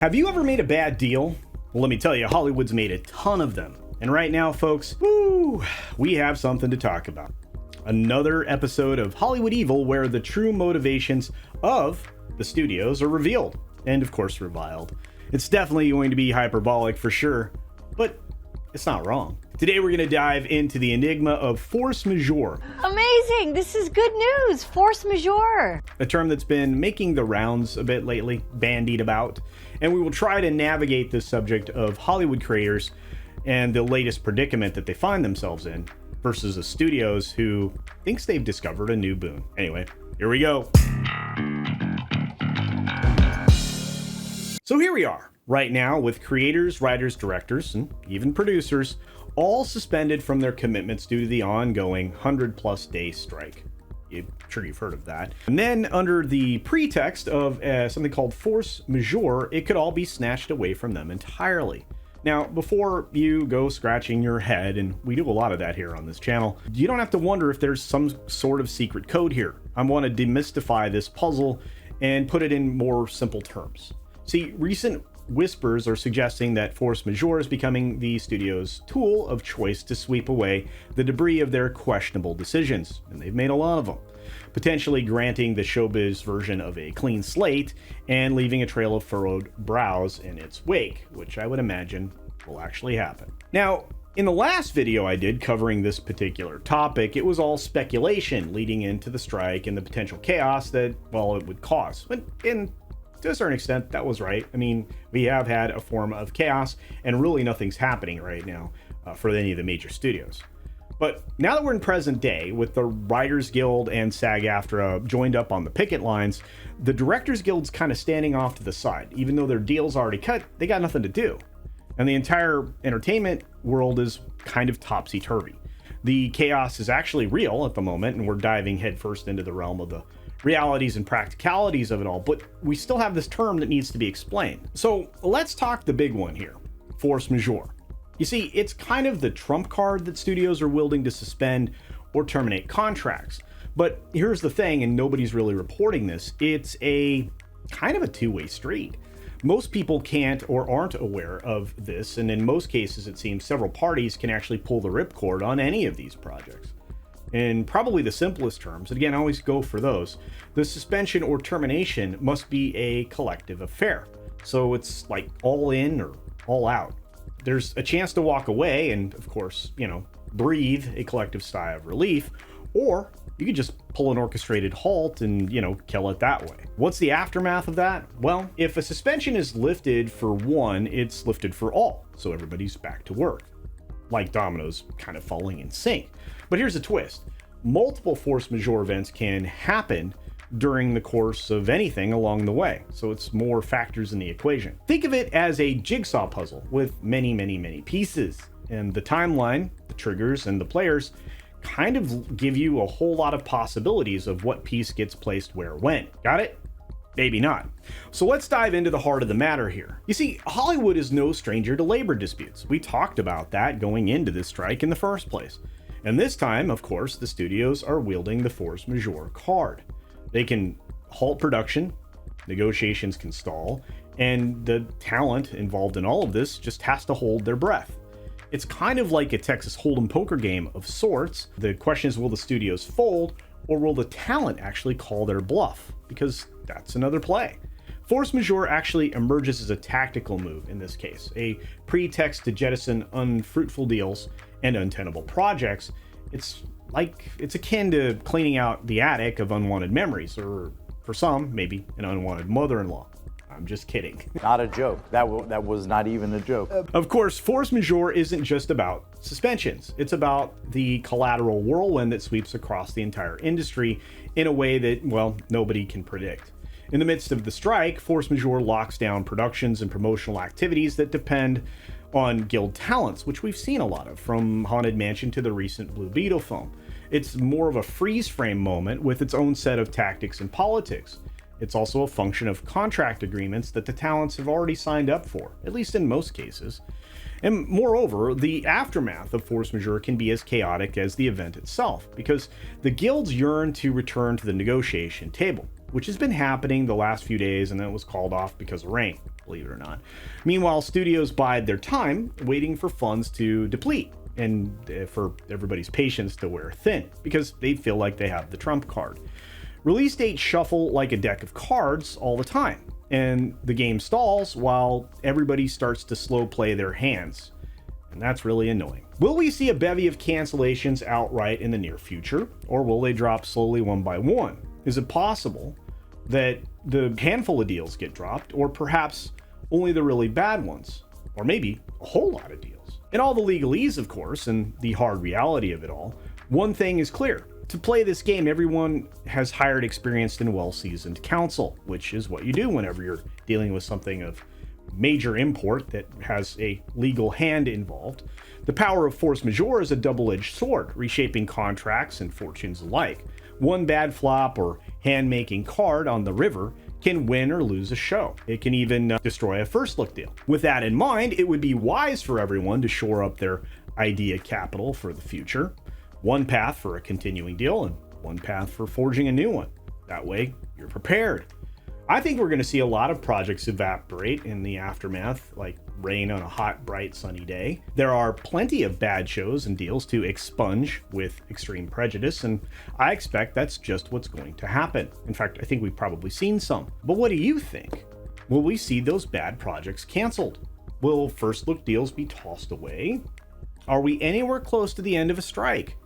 Have you ever made a bad deal? Well, let me tell you, Hollywood's made a ton of them. And right now, folks, we have something to talk about. Another episode of Hollywood Evil where the true motivations of the studios are revealed and, of course, reviled. It's definitely going to be hyperbolic for sure, but it's not wrong. Today, we're going to dive into the enigma of force majeure. Amazing! This is good news! Force majeure! A term that's been making the rounds a bit lately, bandied about. And we will try to navigate this subject of Hollywood creators and the latest predicament that they find themselves in versus the studios who thinks they've discovered a new boon. Anyway, here we go. So here we are, right now, with creators, writers, directors, and even producers all suspended from their commitments due to the ongoing 100+ day strike. I'm sure you've heard of that. And then under the pretext of something called force majeure, it could all be snatched away from them entirely. Now, before you go scratching your head, and we do a lot of that here on this channel, you don't have to wonder if there's some sort of secret code here. I want to demystify this puzzle and put it in more simple terms. See, recent whispers are suggesting that force majeure is becoming the studio's tool of choice to sweep away the debris of their questionable decisions, and they've made a lot of them, potentially granting the showbiz version of a clean slate and leaving a trail of furrowed brows in its wake, which I would imagine will actually happen. Now, in the last video I did covering this particular topic, it was all speculation leading into the strike and the potential chaos that, well, it would cause. And to a certain extent, that was right. I mean, we have had a form of chaos, and really nothing's happening right now for any of the major studios. But now that we're in present day, with the Writers Guild and SAG-AFTRA joined up on the picket lines, the Directors Guild's kind of standing off to the side. Even though their deal's already cut, they got nothing to do. And the entire entertainment world is kind of topsy-turvy. The chaos is actually real at the moment, and we're diving headfirst into the realm of the realities and practicalities of it all, but we still have this term that needs to be explained. So let's talk the big one here, force majeure. You see, it's kind of the trump card that studios are willing to suspend or terminate contracts. But here's the thing, and nobody's really reporting this, it's a kind of a two-way street. Most people can't or aren't aware of this, and in most cases, it seems several parties can actually pull the ripcord on any of these projects. In probably the simplest terms, and again, I always go for those, the suspension or termination must be a collective affair. So it's like all in or all out. There's a chance to walk away and, of course, breathe a collective sigh of relief, or you could just pull an orchestrated halt and, kill it that way. What's the aftermath of that? Well, if a suspension is lifted for one, it's lifted for all, so everybody's back to work. Like dominoes kind of falling in sync. But here's the twist. Multiple force majeure events can happen during the course of anything along the way. So it's more factors in the equation. Think of it as a jigsaw puzzle with many, many, many pieces. And the timeline, the triggers, and the players kind of give you a whole lot of possibilities of what piece gets placed where when. Got it? Maybe not. So let's dive into the heart of the matter here. You see, Hollywood is no stranger to labor disputes. We talked about that going into this strike in the first place. And this time, of course, the studios are wielding the force majeure card. They can halt production, negotiations can stall, and the talent involved in all of this just has to hold their breath. It's kind of like a Texas Hold'em poker game of sorts. The question is, will the studios fold, or will the talent actually call their bluff? Because that's another play. Force majeure actually emerges as a tactical move in this case, a pretext to jettison unfruitful deals and untenable projects. It's akin to cleaning out the attic of unwanted memories, or for some, maybe an unwanted mother-in-law. I'm just kidding. Not a joke. That was not even a joke. Of course, force majeure isn't just about suspensions. It's about the collateral whirlwind that sweeps across the entire industry in a way that, well, nobody can predict. In the midst of the strike, force majeure locks down productions and promotional activities that depend on guild talents, which we've seen a lot of, from Haunted Mansion to the recent Blue Beetle film. It's more of a freeze frame moment with its own set of tactics and politics. It's also a function of contract agreements that the talents have already signed up for, at least in most cases. And moreover, the aftermath of force majeure can be as chaotic as the event itself, because the guilds yearn to return to the negotiation table, which has been happening the last few days and then it was called off because of rain. believe it or not. Meanwhile, studios bide their time waiting for funds to deplete and for everybody's patience to wear thin because they feel like they have the trump card. Release dates shuffle like a deck of cards all the time, and the game stalls while everybody starts to slow play their hands. And that's really annoying. Will we see a bevy of cancellations outright in the near future, or will they drop slowly one by one? Is it possible that the handful of deals get dropped, or perhaps only the really bad ones, or maybe a whole lot of deals? In all the legalese, of course, and the hard reality of it all, one thing is clear. To play this game, everyone has hired experienced and well-seasoned counsel, which is what you do whenever you're dealing with something of major import that has a legal hand involved. The power of force majeure is a double-edged sword, reshaping contracts and fortunes alike. One bad flop or hand-making card on the river can win or lose a show. It can even destroy a first-look deal. With that in mind, it would be wise for everyone to shore up their idea capital for the future. One path for a continuing deal and one path for forging a new one. That way, you're prepared. I think we're going to see a lot of projects evaporate in the aftermath, like rain on a hot, bright, sunny day. There are plenty of bad shows and deals to expunge with extreme prejudice, and I expect that's just what's going to happen. In fact, I think we've probably seen some. But what do you think? Will we see those bad projects canceled? Will first-look deals be tossed away? Are we anywhere close to the end of a strike?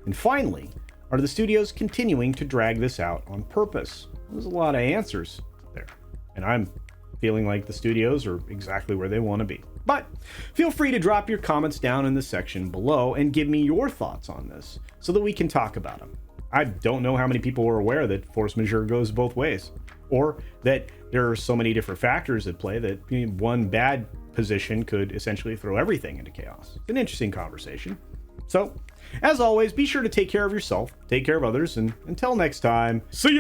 And finally, are the studios continuing to drag this out on purpose? There's a lot of answers there, and I'm feeling like the studios are exactly where they want to be. But feel free to drop your comments down in the section below and give me your thoughts on this so that we can talk about them. I don't know how many people are aware that force majeure goes both ways, or that there are so many different factors at play that one bad position could essentially throw everything into chaos. It's an interesting conversation. So, as always, be sure to take care of yourself, take care of others, and until next time, see ya!